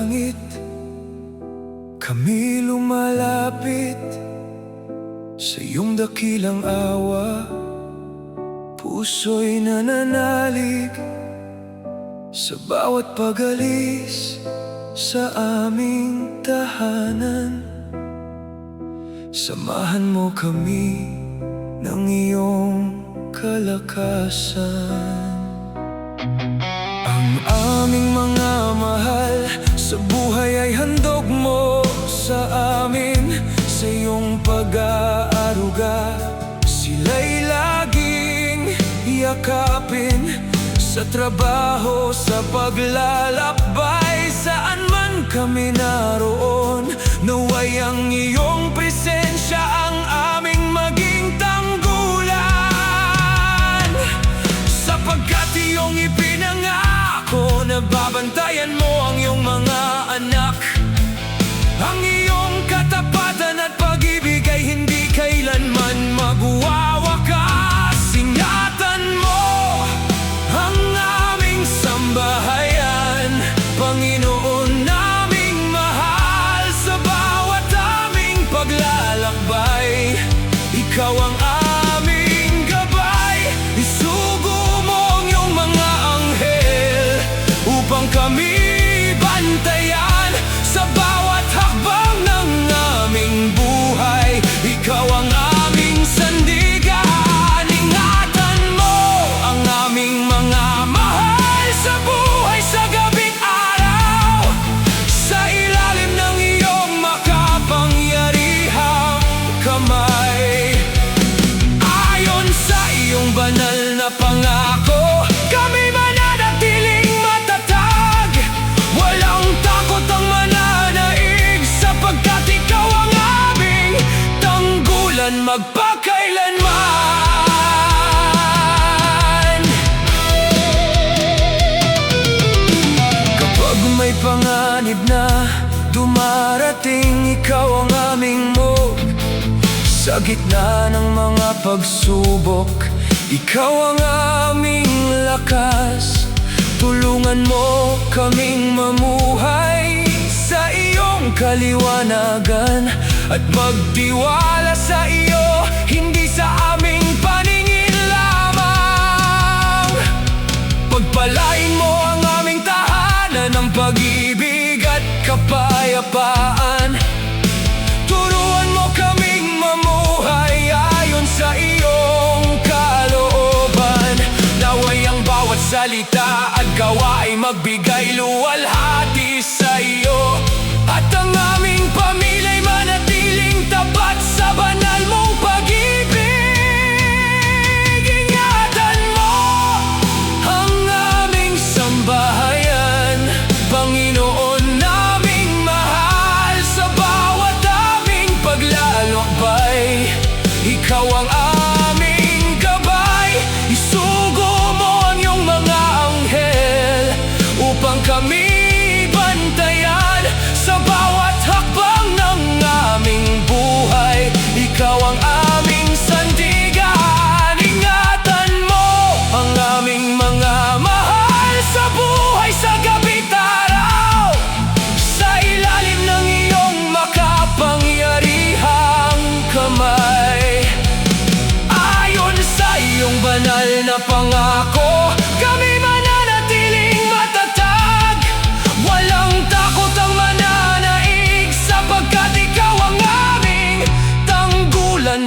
langit, kami lumalapit sa iyong dakilang awa. Puso'y nananalig sa bawat pag-alis sa aming tahanan. Samahan mo kami ng iyong kalakasan. Ang aming mga mahal sa buhay ay handog mo sa amin. Sa iyong pag-aaruga, sila'y laging yakapin. Sa trabaho, sa paglalakbay, saan man kami naroon, naway ang iyong presensya ang aming maging tanggulan. Sapagkat iyong ipinangako na babantayan mo ang iyong mga anak. Ang iyong katapatan at pag-ibig ay hindi kailanman magwawakas. Ingatan mo ang aming sambahayan, Panginoon naming mahal. Sa bawat aming paglalakbay, ikaw ang aming gabay. Isugo mo ang iyong mga anghel upang kami bantayan. Sa bawat hakbang ng aming buhay, ikaw ang aming sandigan. Ingatan mo ang aming mga mahal sa buhay, sa gabing araw, sa ilalim ng iyong makapangyarihang kamay. Ayon sa iyong banal na pangako, kami mananatiling matatag. Walang takot ang mananaig, sapagkat ikaw ang aming tanggulan magpakailanman. Kapag may panganib na dumarating, ikaw ang aming mog. Sa gitna ng mga pagsubok, ikaw ang aming lakas. Tulungan mo kaming mamuhay sa iyong kaliwanagan at magtiwala sa iyo, hindi sa aming paningin lamang. Pagpalain mo ang aming tahanan ng pag-ibig at kapayapaan. Turuan mo kaming mamuhay ayon sa iyong kalooban. Naway ang bawat salita at gawa ay magbigay luwalhati sa iyo, at ang aming pamilya'y manatiling tapat sa banal mong pag-ibig. Ingatan mo ang aming sambahayan, Panginoon naming mahal. Sa bawat aming paglalakbay, ikaw ang aming gabay. Isugo mo ang iyong mga anghel upang kami bantayan. Sa bawat hakbang ng aming buhay, ikaw ang aming sandigan. Ingatan mo ang aming mga mahal sa buhay, sa gabing araw, sa ilalim ng iyong makapangyarihang kamay. Ayon sa iyong banal na pangako, kami mananatiling matatag. Walang takot ang mananaig, sapagkat ikaw ang aming tanggulan